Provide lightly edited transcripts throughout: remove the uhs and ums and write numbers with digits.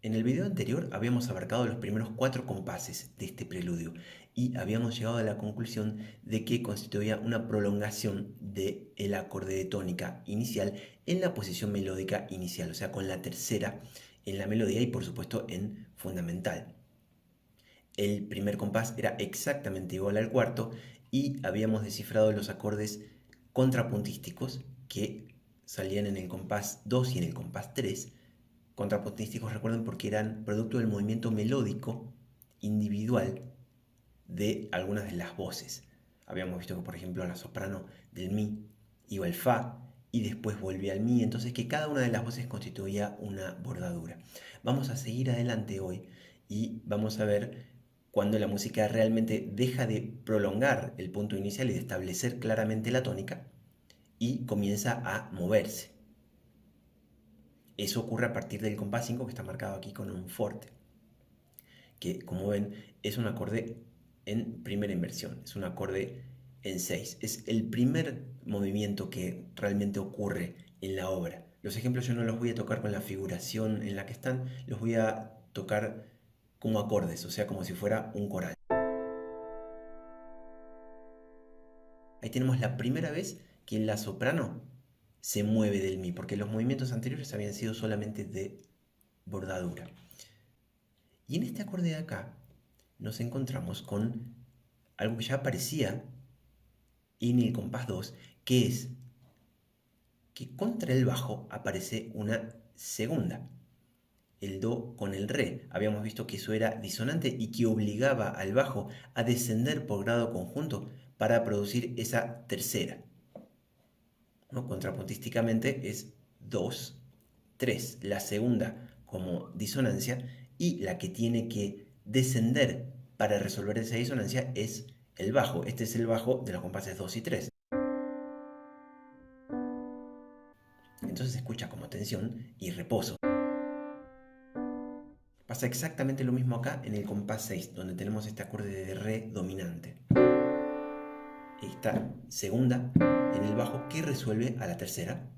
En el video anterior habíamos abarcado los primeros 4 compases de este preludio y habíamos llegado a la conclusión de que constituía una prolongación del acorde de tónica inicial en la posición melódica inicial, o sea, con la tercera en la melodía y por supuesto en fundamental. El primer compás era exactamente igual al cuarto y habíamos descifrado los acordes contrapuntísticos que salían en el compás 2 y en el compás 3. Contrapuntísticos, recuerden, porque eran producto del movimiento melódico individual de algunas de las voces. Habíamos visto que, por ejemplo, la soprano del mi iba al fa y después volvía al mi, entonces que cada una de las voces constituía una bordadura. Vamos a seguir adelante hoy y vamos a ver cuando la música realmente deja de prolongar el punto inicial y de establecer claramente la tónica y comienza a moverse. Eso ocurre a partir del compás 5 que está marcado aquí con un forte, que como ven es un acorde en primera inversión, es un acorde en 6. Es el primer movimiento que realmente ocurre en la obra. Los ejemplos yo no los voy a tocar con la figuración en la que están, los voy a tocar como acordes, o sea, como si fuera un coral. Ahí tenemos la primera vez que la soprano se mueve del mi, porque los movimientos anteriores habían sido solamente de bordadura. Y en este acorde de acá nos encontramos con algo que ya aparecía en el compás 2, que es que contra el bajo aparece una segunda, el do con el re. Habíamos visto que eso era disonante y que obligaba al bajo a descender por grado conjunto para producir esa tercera, ¿no? Contrapuntísticamente es 2, 3, la segunda como disonancia, y la que tiene que descender para resolver esa disonancia es el bajo. Este es el bajo de los compases 2 y 3. Entonces se escucha como tensión y reposo. Pasa exactamente lo mismo acá en el compás 6, donde tenemos este acorde de re dominante. Esta segunda en el bajo que resuelve a la tercera.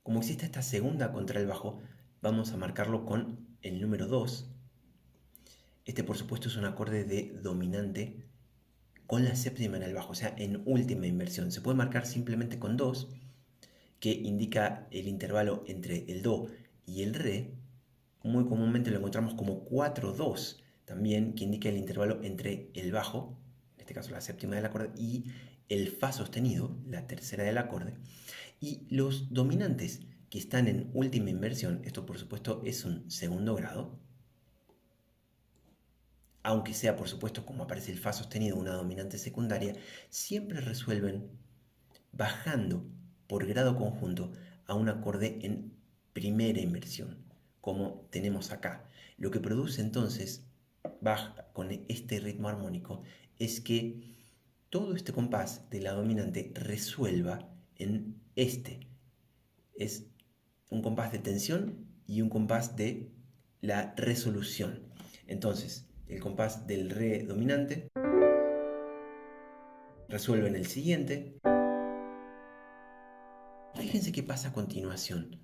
Como existe esta segunda contra el bajo, vamos a marcarlo con el número 2. Este por supuesto es un acorde de dominante con la séptima en el bajo, o sea, en última inversión. Se puede marcar simplemente con 2, que indica el intervalo entre el do y el re. Muy comúnmente lo encontramos como 4-2, también, que indica el intervalo entre el bajo, en este caso la séptima del acorde, y el fa sostenido, la tercera del acorde. Y los dominantes que están en última inversión, esto por supuesto es un segundo grado, aunque sea por supuesto como aparece el fa sostenido, una dominante secundaria, siempre resuelven bajando por grado conjunto a un acorde en primera inversión, como tenemos acá. Lo que produce entonces, baja con este ritmo armónico, es que todo este compás de la dominante resuelva en este. Es un compás de tensión y un compás de la resolución. Entonces, el compás del re dominante resuelve en el siguiente. Fíjense qué pasa a continuación.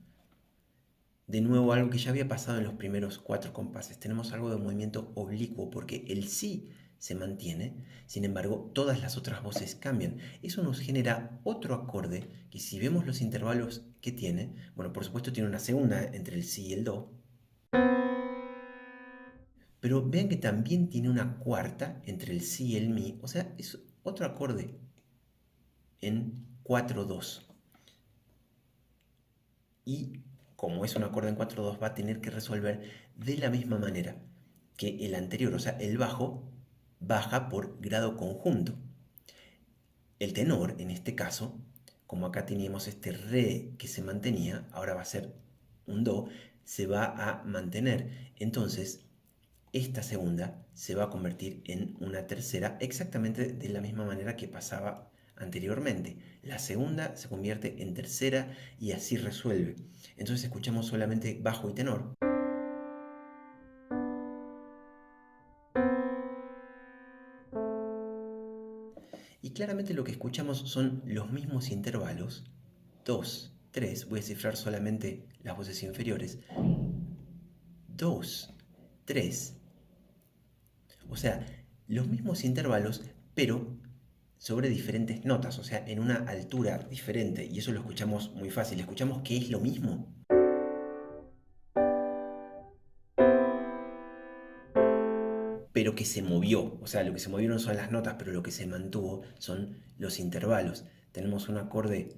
De nuevo, algo que ya había pasado en los primeros 4 compases. Tenemos algo de movimiento oblicuo porque el si se mantiene, sin embargo, todas las otras voces cambian. Eso nos genera otro acorde que, si vemos los intervalos que tiene, bueno, por supuesto tiene una segunda entre el si y el do, pero vean que también tiene una cuarta entre el si y el mi, o sea, es otro acorde en 4-2. Y como es un acorde en 4-2, va a tener que resolver de la misma manera que el anterior, o sea, el bajo baja por grado conjunto. El tenor, en este caso, como acá teníamos este re que se mantenía, ahora va a ser un do, se va a mantener. Entonces, esta segunda se va a convertir en una tercera exactamente de la misma manera que pasaba anteriormente. La segunda se convierte en tercera y así resuelve. Entonces escuchamos solamente bajo y tenor. Y claramente lo que escuchamos son los mismos intervalos, 2, 3, voy a cifrar solamente las voces inferiores, 2, 3. O sea, los mismos intervalos, pero sobre diferentes notas, o sea, en una altura diferente. Y eso lo escuchamos muy fácil. Escuchamos que es lo mismo, pero que se movió. O sea, lo que se movieron son las notas, pero lo que se mantuvo son los intervalos. Tenemos un acorde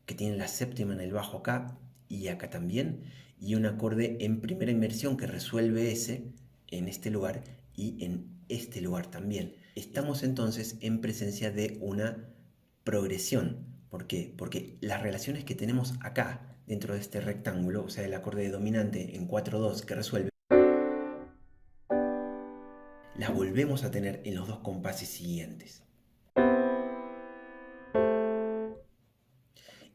que tiene la séptima en el bajo acá y acá también, y un acorde en primera inversión que resuelve ese en este lugar y en este lugar también. Estamos entonces en presencia de una progresión. ¿Por qué? Porque las relaciones que tenemos acá dentro de este rectángulo, o sea, el acorde dominante en 4-2 que resuelve, las volvemos a tener en los dos compases siguientes.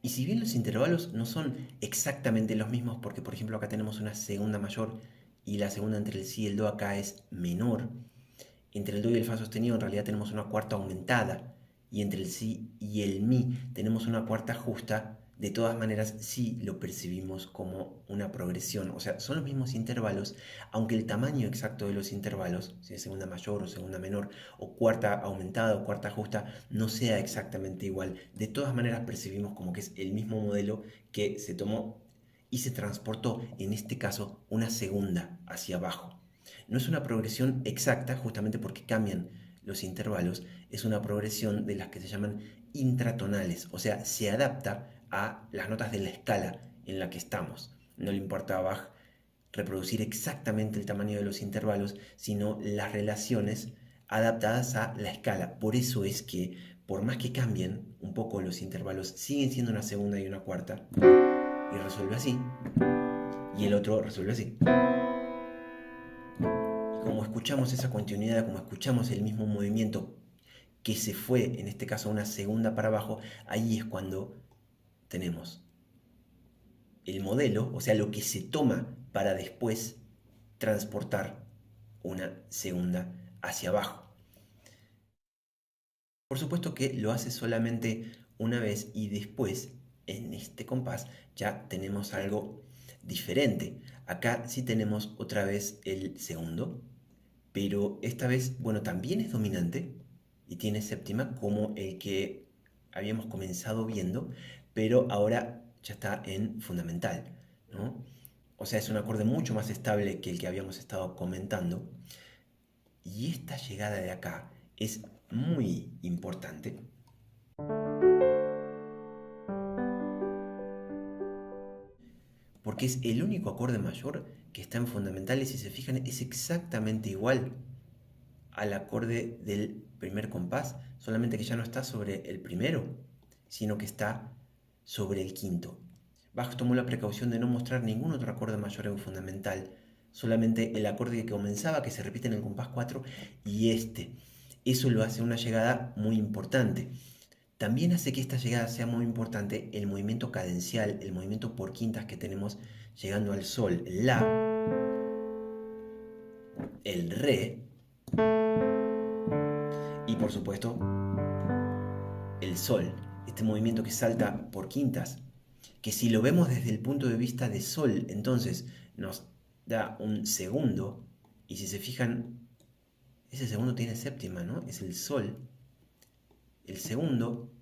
Y si bien los intervalos no son exactamente los mismos, porque por ejemplo acá tenemos una segunda mayor y la segunda entre el si y el do acá es menor, entre el do y el fa sostenido en realidad tenemos una cuarta aumentada y entre el si y el mi tenemos una cuarta justa, de todas maneras sí lo percibimos como una progresión. O sea, son los mismos intervalos, aunque el tamaño exacto de los intervalos, si es segunda mayor o segunda menor, o cuarta aumentada o cuarta justa, no sea exactamente igual. De todas maneras percibimos como que es el mismo modelo que se tomó y se transportó, en este caso, una segunda hacia abajo. No es una progresión exacta, justamente porque cambian los intervalos, es una progresión de las que se llaman intratonales, o sea, se adapta a las notas de la escala en la que estamos. No le importa a Bach reproducir exactamente el tamaño de los intervalos, sino las relaciones adaptadas a la escala. Por eso es que, por más que cambien un poco los intervalos, siguen siendo una segunda y una cuarta, y resuelve así, y el otro resuelve así. Como escuchamos esa continuidad, como escuchamos el mismo movimiento que se fue, en este caso una segunda para abajo, ahí es cuando tenemos el modelo, o sea, lo que se toma para después transportar una segunda hacia abajo. Por supuesto que lo hace solamente una vez y después, en este compás, ya tenemos algo diferente. Acá sí tenemos otra vez el segundo, pero esta vez, bueno, también es dominante y tiene séptima como el que habíamos comenzado viendo, pero ahora ya está en fundamental, ¿no? O sea, es un acorde mucho más estable que el que habíamos estado comentando. Y esta llegada de acá es muy importante porque es el único acorde mayor que está en fundamentales. Si se fijan, es exactamente igual al acorde del primer compás, solamente que ya no está sobre el primero, sino que está sobre el quinto. Bach tomó la precaución de no mostrar ningún otro acorde mayor en fundamental, solamente el acorde que comenzaba, que se repite en el compás 4, y este. Eso lo hace una llegada muy importante. También hace que esta llegada sea muy importante el movimiento cadencial, el movimiento por quintas que tenemos llegando al sol. La, el re y por supuesto el sol. Este movimiento que salta por quintas, que si lo vemos desde el punto de vista de sol, entonces nos da un segundo. Y si se fijan, ese segundo tiene séptima, ¿no? Es el sol. El segundo,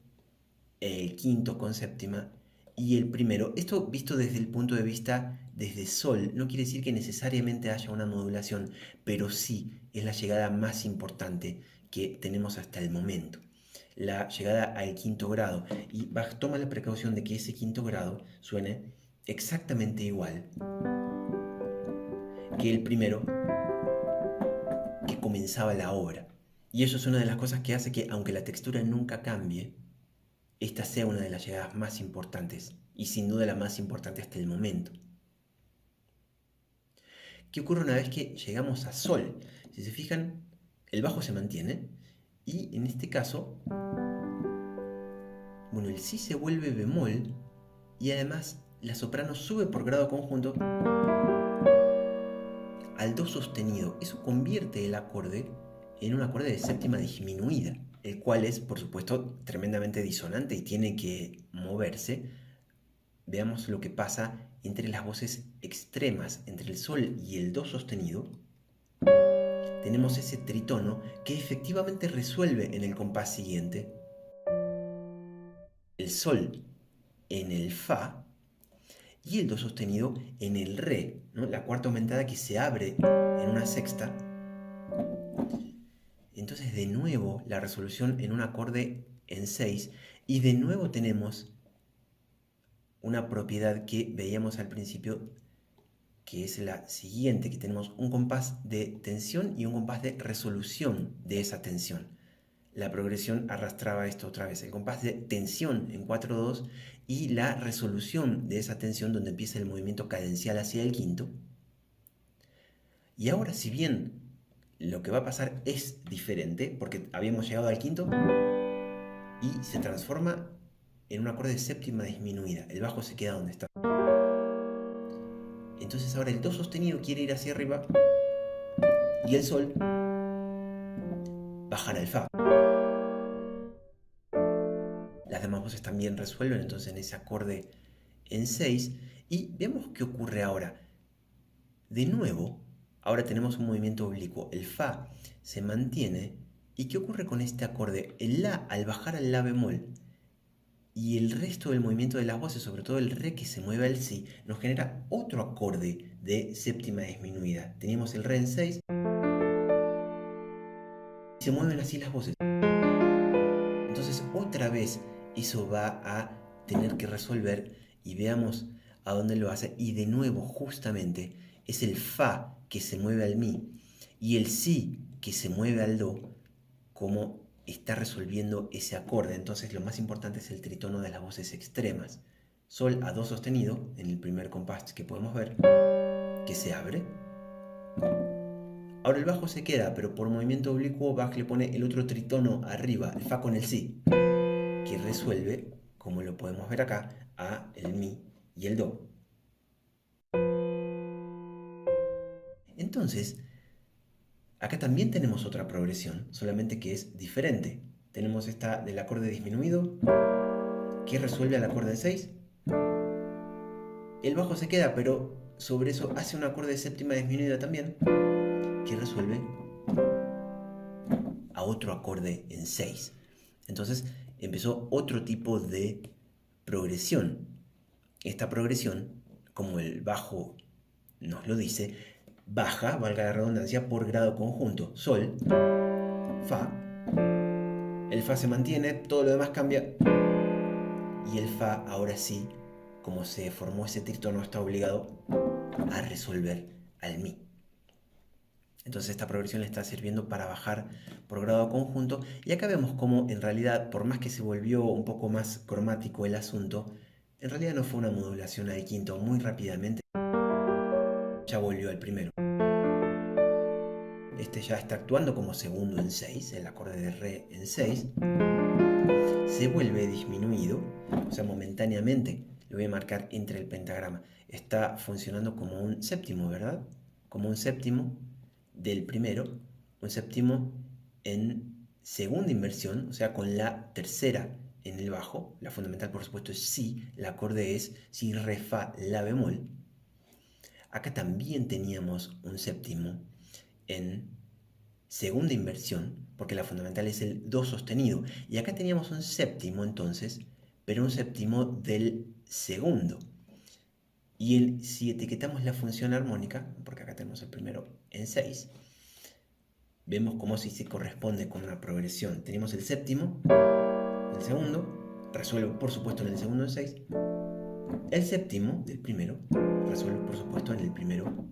el quinto con séptima y el primero. Esto visto desde el punto de vista desde sol, no quiere decir que necesariamente haya una modulación, pero sí es la llegada más importante que tenemos hasta el momento. La llegada al quinto grado. Y Bach toma la precaución de que ese quinto grado suene exactamente igual que el primero que comenzaba la obra. Y eso es una de las cosas que hace que, aunque la textura nunca cambie, esta sea una de las llegadas más importantes y sin duda la más importante hasta el momento. ¿Qué ocurre una vez que llegamos a sol? Si se fijan, el bajo se mantiene y en este caso, bueno, el si se vuelve bemol y además la soprano sube por grado conjunto al do sostenido. Eso convierte el acorde en un acorde de séptima disminuida, el cual es, por supuesto, tremendamente disonante y tiene que moverse. Veamos lo que pasa entre las voces extremas, entre el sol y el do sostenido, tenemos ese tritono que efectivamente resuelve en el compás siguiente. El sol en el fa y el do sostenido en el re, ¿no? La cuarta aumentada que se abre en una sexta. Entonces de nuevo la resolución en un acorde en 6 y de nuevo tenemos una propiedad que veíamos al principio, que es la siguiente, que tenemos un compás de tensión y un compás de resolución de esa tensión. La progresión arrastraba esto otra vez, el compás de tensión en 4/2 y la resolución de esa tensión donde empieza el movimiento cadencial hacia el quinto. Y ahora, si bien lo que va a pasar es diferente, porque habíamos llegado al quinto y se transforma en un acorde de séptima disminuida, el bajo se queda donde está. Entonces ahora el do sostenido quiere ir hacia arriba y el sol bajar al fa. Las demás voces también resuelven entonces en ese acorde en 6 y vemos qué ocurre ahora. De nuevo, ahora tenemos un movimiento oblicuo. El fa se mantiene. ¿Y qué ocurre con este acorde? El la al bajar al la bemol y el resto del movimiento de las voces, sobre todo el re que se mueve al si, nos genera otro acorde de séptima disminuida. Teníamos el re en 6 y se mueven así las voces. Entonces otra vez eso va a tener que resolver y veamos a dónde lo hace. Y de nuevo justamente es el fa que se mueve al mi y el si que se mueve al do, como está resolviendo ese acorde. Entonces lo más importante es el tritono de las voces extremas. Sol a do sostenido en el primer compás que podemos ver, que se abre. Ahora el bajo se queda, pero por movimiento oblicuo Bach le pone el otro tritono arriba, el fa con el si, que resuelve, como lo podemos ver acá, a el mi y el do. Entonces, acá también tenemos otra progresión, solamente que es diferente. Tenemos esta del acorde disminuido, que resuelve al acorde 6. El bajo se queda, pero sobre eso hace un acorde de séptima disminuida también, que resuelve a otro acorde en 6. Entonces empezó otro tipo de progresión. Esta progresión, como el bajo nos lo dice, baja, valga la redundancia, por grado conjunto. Sol, fa, el fa se mantiene, todo lo demás cambia y el fa ahora sí, como se formó ese tritono, está obligado a resolver al mi. Entonces esta progresión le está sirviendo para bajar por grado conjunto y acá vemos cómo en realidad, por más que se volvió un poco más cromático el asunto, en realidad no fue una modulación al quinto, muy rápidamente ya volvió al primero. Este ya está actuando como segundo en 6, el acorde de re en 6, se vuelve disminuido, o sea, momentáneamente, lo voy a marcar entre el pentagrama, está funcionando como un séptimo, ¿verdad? Como un séptimo del primero, un séptimo en segunda inversión, o sea, con la tercera en el bajo, la fundamental por supuesto es si, el acorde es si, re, fa, la bemol. Acá también teníamos un séptimo en segunda inversión, porque la fundamental es el do sostenido. Y acá teníamos un séptimo entonces, pero un séptimo del segundo. Y si etiquetamos la función armónica, porque acá tenemos el primero en 6, vemos como si se corresponde con una progresión. Tenemos el séptimo, el segundo, resuelve por supuesto en el segundo en 6. El séptimo del primero, resuelve por supuesto en el primero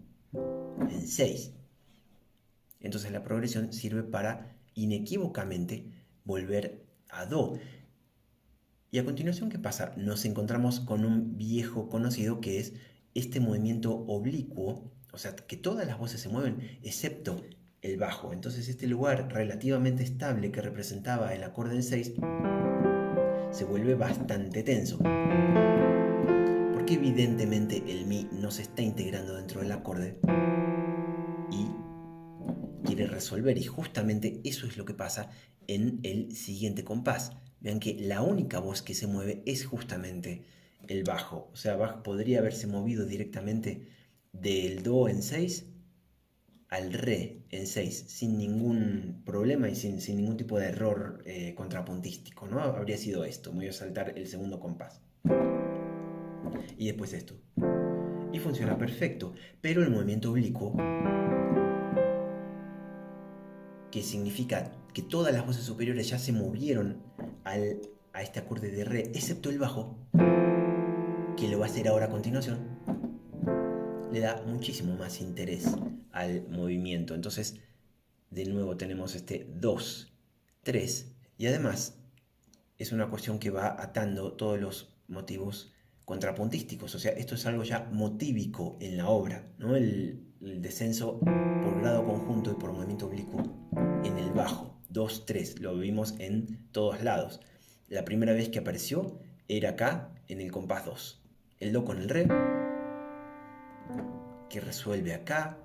en 6. Entonces la progresión sirve para inequívocamente volver a do. Y a continuación, ¿qué pasa? Nos encontramos con un viejo conocido que es este movimiento oblicuo, o sea, que todas las voces se mueven excepto el bajo. Entonces este lugar relativamente estable que representaba el acorde en 6 se vuelve bastante tenso. Porque evidentemente el mi no se está integrando dentro del acorde y quiere resolver, y justamente eso es lo que pasa en el siguiente compás. Vean que la única voz que se mueve es justamente el bajo. O sea, Bach podría haberse movido directamente del Do en 6 al Re en 6 sin ningún problema y sin ningún tipo de error contrapuntístico, ¿no? Habría sido esto. Me voy a saltar el segundo compás. Y después esto. Y funciona perfecto. Pero el movimiento oblicuo, que significa que todas las voces superiores ya se movieron a este acorde de Re, excepto el bajo, que lo va a hacer ahora a continuación, le da muchísimo más interés al movimiento. Entonces, de nuevo tenemos este 2, 3, y además es una cuestión que va atando todos los motivos contrapuntísticos. O sea, esto es algo ya motívico en la obra, ¿no? El descenso por grado conjunto y por movimiento oblicuo en el bajo. 2, 3, lo vimos en todos lados. La primera vez que apareció era acá, en el compás 2. El Do con el Re, que resuelve acá.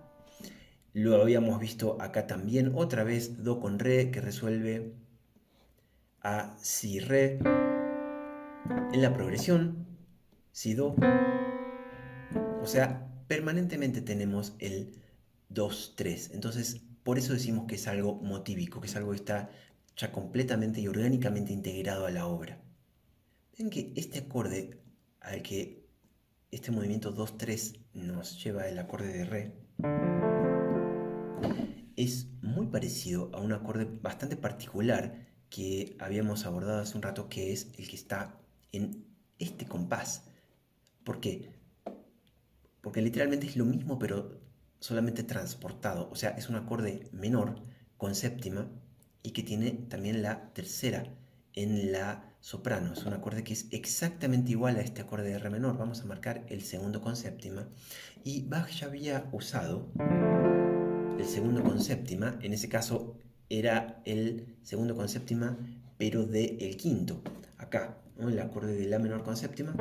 Lo habíamos visto acá también, otra vez Do con Re, que resuelve a Si Re. En la progresión, Si Do. O sea, permanentemente tenemos el 2, 3. Entonces, por eso decimos que es algo motívico, que es algo que está ya completamente y orgánicamente integrado a la obra. Ven que este acorde al que este movimiento 2, 3 nos lleva el acorde de Re es muy parecido a un acorde bastante particular que habíamos abordado hace un rato, que es el que está en este compás. ¿Por qué? Porque literalmente es lo mismo, pero solamente transportado. O sea, es un acorde menor con séptima y que tiene también la tercera en la soprano. Es un acorde que es exactamente igual a este acorde de Re menor. Vamos a marcar el segundo con séptima. Y Bach ya había usado el segundo con séptima. En ese caso era el segundo con séptima, pero del quinto. Acá, ¿no? El acorde de La menor con séptima,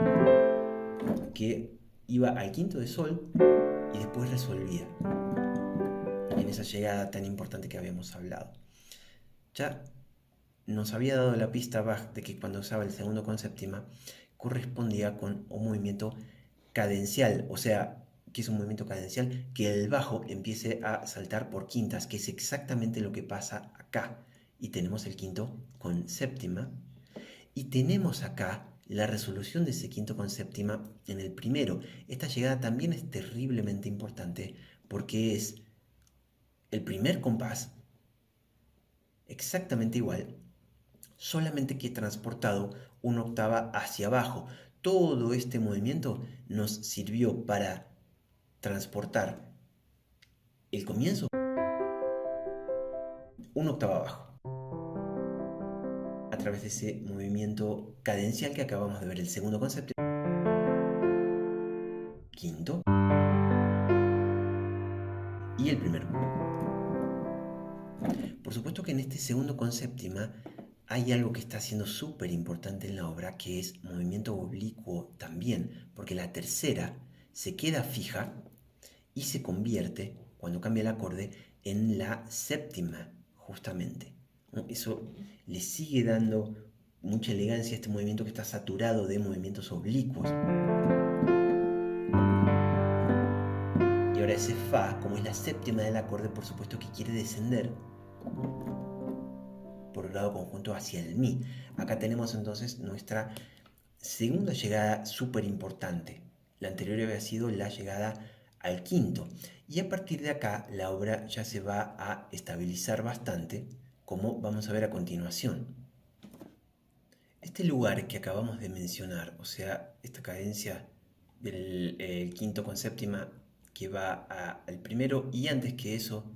que iba al quinto de Sol y después resolvía en esa llegada tan importante que habíamos hablado. Ya nos había dado la pista Bach de que cuando usaba el segundo con séptima correspondía con un movimiento cadencial, o sea, que es un movimiento cadencial, que el bajo empiece a saltar por quintas, que es exactamente lo que pasa acá. Y tenemos el quinto con séptima, y tenemos acá la resolución de ese quinto con séptima en el primero. Esta llegada también es terriblemente importante porque es el primer compás exactamente igual, solamente que transportado una octava hacia abajo. Todo este movimiento nos sirvió para transportar el comienzo una octava abajo a través de ese movimiento cadencial que acabamos de ver, el segundo concepto, quinto y el primero. Por supuesto que en este segundo con séptima hay algo que está siendo súper importante en la obra, que es movimiento oblicuo también, porque la tercera se queda fija y se convierte, cuando cambia el acorde, en la séptima, justamente. ¿No? Eso le sigue dando mucha elegancia a este movimiento que está saturado de movimientos oblicuos. Y ahora ese Fa, como es la séptima del acorde, por supuesto que quiere descender por grado conjunto hacia el Mi. Acá tenemos entonces nuestra segunda llegada súper importante. La anterior había sido la llegada al quinto. Y a partir de acá la obra ya se va a estabilizar bastante, como vamos a ver a continuación. Este lugar que acabamos de mencionar, o sea, esta cadencia del quinto con séptima que va al primero, y antes que eso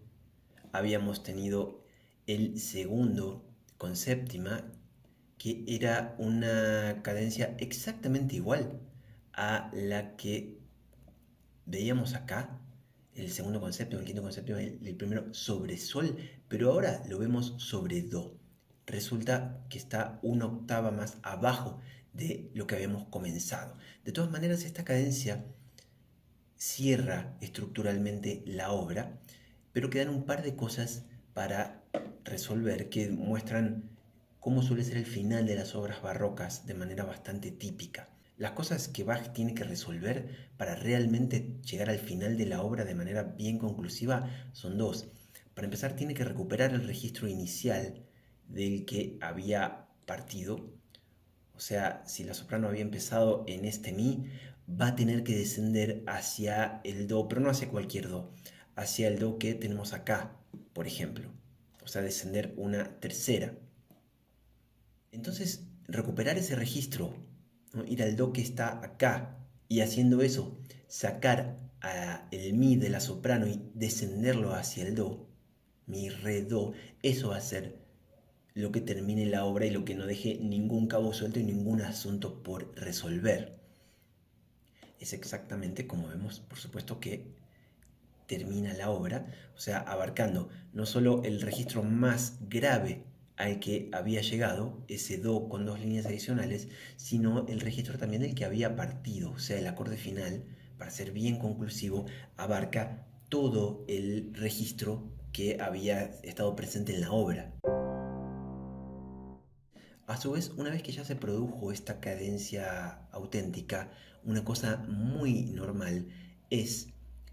habíamos tenido el segundo con séptima, que era una cadencia exactamente igual a la que veíamos acá, el segundo con séptima, el quinto con séptima, el primero sobre Sol, pero ahora lo vemos sobre Do. Resulta que está una octava más abajo de lo que habíamos comenzado. De todas maneras, esta cadencia cierra estructuralmente la obra, pero quedan un par de cosas para resolver que muestran cómo suele ser el final de las obras barrocas de manera bastante típica. Las cosas que Bach tiene que resolver para realmente llegar al final de la obra de manera bien conclusiva son dos. Para empezar, tiene que recuperar el registro inicial del que había partido. O sea, si la soprano había empezado en este mi, va a tener que descender hacia el do, pero no hacia cualquier do, hacia el do que tenemos acá, por ejemplo. O sea, descender una tercera. Entonces, recuperar ese registro, ¿no? Ir al do que está acá y haciendo eso, sacar el mi de la soprano y descenderlo hacia el do, mi, re, do, eso va a ser lo que termine la obra y lo que no deje ningún cabo suelto y ningún asunto por resolver. Es exactamente como vemos, por supuesto, que termina la obra, o sea, abarcando no solo el registro más grave al que había llegado, ese do con dos líneas adicionales, sino el registro también del que había partido, o sea, el acorde final, para ser bien conclusivo, abarca todo el registro que había estado presente en la obra. A su vez, una vez que ya se produjo esta cadencia auténtica, una cosa muy normal es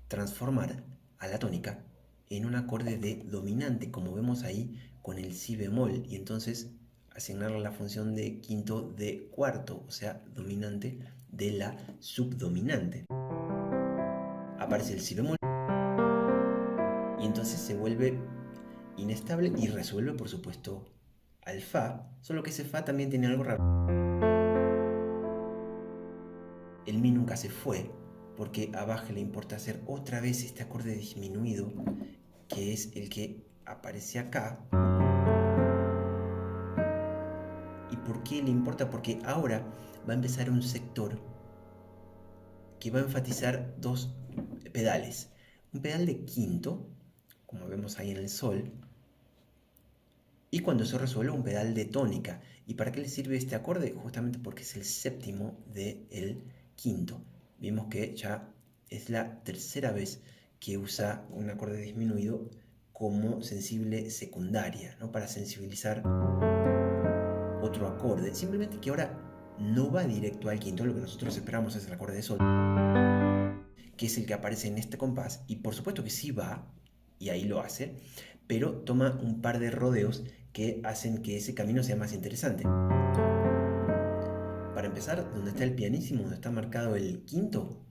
transformar a la tónica en un acorde de dominante, como vemos ahí con el si bemol, y entonces asignarle la función de quinto de cuarto, o sea, dominante de la subdominante. Aparece el si bemol y entonces se vuelve inestable y resuelve, por supuesto, al fa, solo que ese fa también tiene algo raro. El mi nunca se fue, porque a Bach le importa hacer otra vez este acorde disminuido, que es el que aparece acá. ¿Y por qué le importa? Porque ahora va a empezar un sector que va a enfatizar dos pedales. Un pedal de quinto, como vemos ahí en el sol, y cuando se resuelve un pedal de tónica. ¿Y para qué le sirve este acorde? Justamente porque es el séptimo del quinto. Vimos que ya es la tercera vez que usa un acorde disminuido como sensible secundaria, ¿no? Para sensibilizar otro acorde. Simplemente que ahora no va directo al quinto, lo que nosotros esperamos es el acorde de sol, que es el que aparece en este compás, y por supuesto que sí va, y ahí lo hace, pero toma un par de rodeos que hacen que ese camino sea más interesante. Para empezar, donde está el pianísimo, donde está marcado el quinto,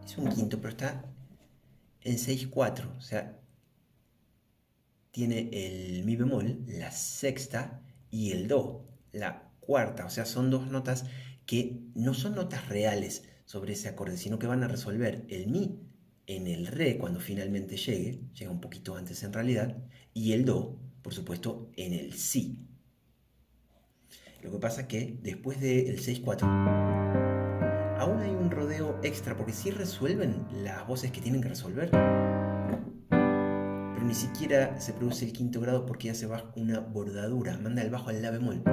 es un quinto, pero está en 6/4, o sea, tiene el mi bemol, la sexta, y el do, la cuarta, o sea, son dos notas que no son notas reales sobre ese acorde, sino que van a resolver el mi en el re cuando finalmente llegue, llega un poquito antes en realidad, y el do, por supuesto, en el si. Lo que pasa es que después del 6/4 aún hay un rodeo extra, porque sí resuelven las voces que tienen que resolver, pero ni siquiera se produce el quinto grado porque hace una bordadura, manda el bajo al la bemol.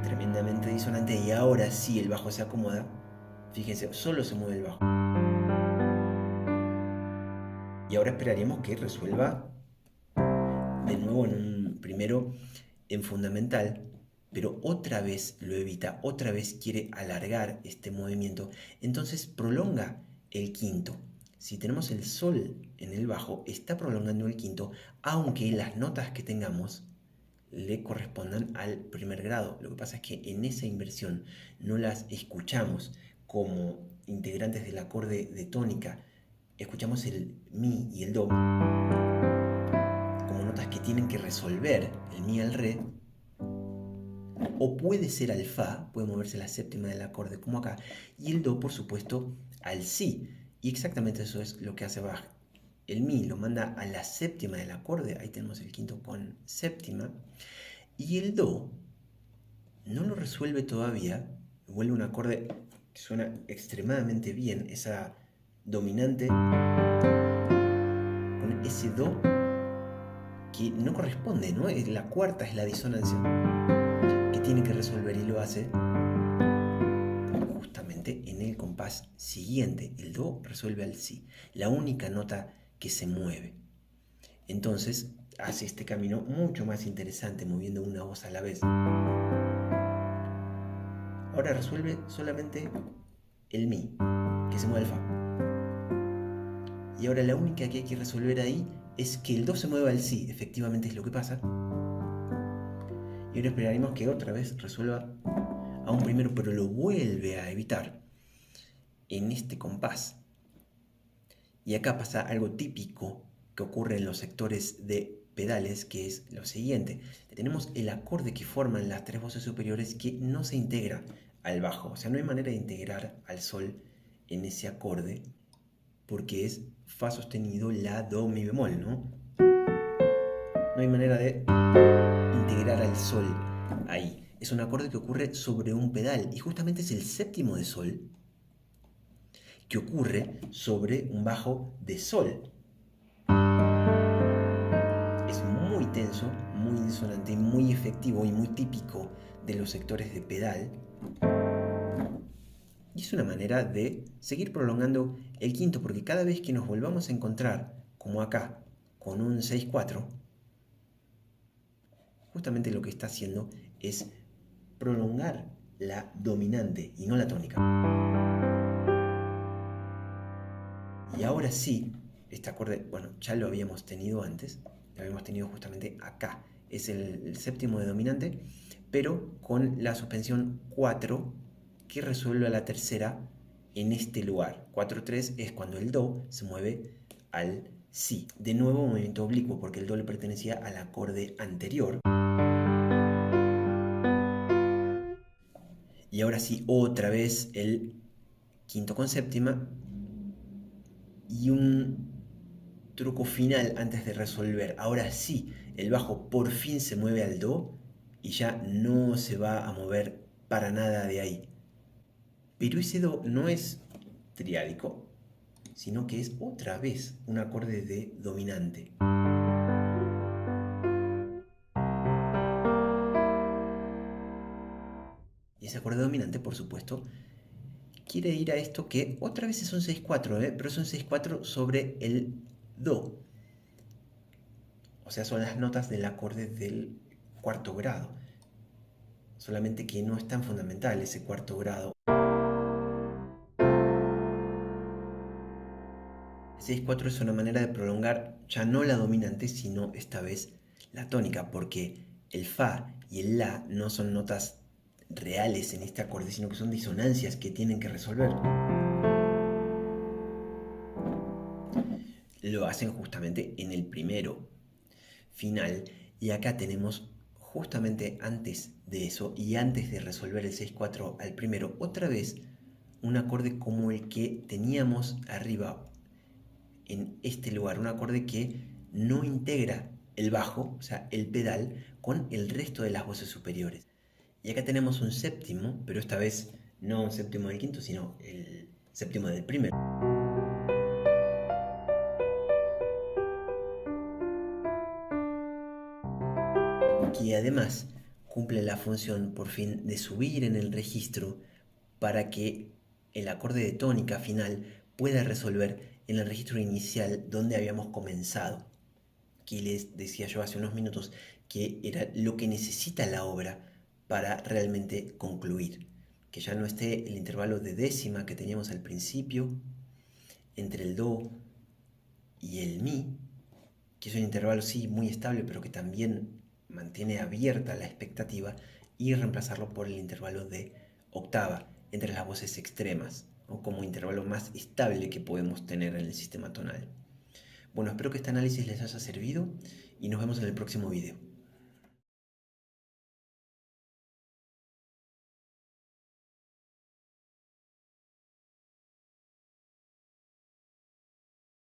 Tremendamente disonante, y ahora sí el bajo se acomoda. Fíjense, solo se mueve el bajo. Y ahora esperaríamos que resuelva de nuevo primero en fundamental, pero otra vez lo evita, otra vez quiere alargar este movimiento, entonces prolonga el quinto. Si tenemos el sol en el bajo, está prolongando el quinto, aunque las notas que tengamos le correspondan al primer grado. Lo que pasa es que en esa inversión no las escuchamos como integrantes del acorde de tónica. Escuchamos el mi y el do como notas que tienen que resolver el mi al re, o puede ser al fa, puede moverse la séptima del acorde como acá, y el do, por supuesto, al si. Y exactamente eso es lo que hace Bach. El mi lo manda a la séptima del acorde, ahí tenemos el quinto con séptima, y el do no lo resuelve todavía, vuelve un acorde que suena extremadamente bien, esa dominante con ese do que no corresponde, ¿no? La cuarta es la disonancia que tiene que resolver, y lo hace justamente en el compás siguiente. El do resuelve al si, la única nota que se mueve. Entonces hace este camino mucho más interesante moviendo una voz a la vez. Ahora resuelve solamente el Mi, que se mueve al Fa. Y ahora la única que hay que resolver ahí es que el Do se mueva al Si, efectivamente es lo que pasa. Y ahora esperaremos que otra vez resuelva a un primero, pero lo vuelve a evitar en este compás. Y acá pasa algo típico que ocurre en los sectores de pedales, que es lo siguiente. Tenemos el acorde que forman las tres voces superiores que no se integra al bajo. O sea, no hay manera de integrar al sol en ese acorde porque es Fa sostenido, La, Do, Mi bemol, ¿no? No hay manera de integrar al sol ahí. Es un acorde que ocurre sobre un pedal y justamente es el séptimo de sol que ocurre sobre un bajo de sol. Es muy tenso, muy disonante, muy efectivo y muy típico de los sectores de pedal. Y es una manera de seguir prolongando el quinto, porque cada vez que nos volvamos a encontrar, como acá, con un 6-4, justamente lo que está haciendo es prolongar la dominante y no la tónica. Y ahora sí, este acorde, bueno, ya lo habíamos tenido antes, lo habíamos tenido justamente acá. Es el séptimo de dominante, pero con la suspensión 4 que resuelve a la tercera en este lugar. 4-3 es cuando el Do se mueve al Si. De nuevo movimiento oblicuo porque el Do le pertenecía al acorde anterior. Y ahora sí, otra vez el quinto con séptima y un truco final antes de resolver. Ahora sí, el bajo por fin se mueve al Do y ya no se va a mover para nada de ahí. Pero ese Do no es triádico, sino que es otra vez un acorde de dominante. Y ese acorde dominante, por supuesto, quiere ir a esto que otra vez es un 6-4, pero es un 6-4 sobre el Do. O sea, son las notas del acorde del cuarto grado. Solamente que no es tan fundamental ese cuarto grado. El 6-4 es una manera de prolongar ya no la dominante, sino esta vez la tónica, porque el Fa y el La no son notas reales en este acorde, sino que son disonancias que tienen que resolver. Lo hacen justamente en el primero final, y acá tenemos justamente antes de eso y antes de resolver el 6-4 al primero, otra vez un acorde como el que teníamos arriba en este lugar, un acorde que no integra el bajo, o sea, el pedal, con el resto de las voces superiores. Y acá tenemos un séptimo, pero esta vez no un séptimo del quinto, sino el séptimo del primero. Que además cumple la función por fin de subir en el registro para que el acorde de tónica final pueda resolver en el registro inicial donde habíamos comenzado, que les decía yo hace unos minutos que era lo que necesita la obra para realmente concluir, que ya no esté el intervalo de décima que teníamos al principio entre el Do y el Mi, que es un intervalo sí muy estable, pero que también mantiene abierta la expectativa, y reemplazarlo por el intervalo de octava entre las voces extremas, o como intervalo más estable que podemos tener en el sistema tonal. Bueno, espero que este análisis les haya servido y nos vemos en el próximo video.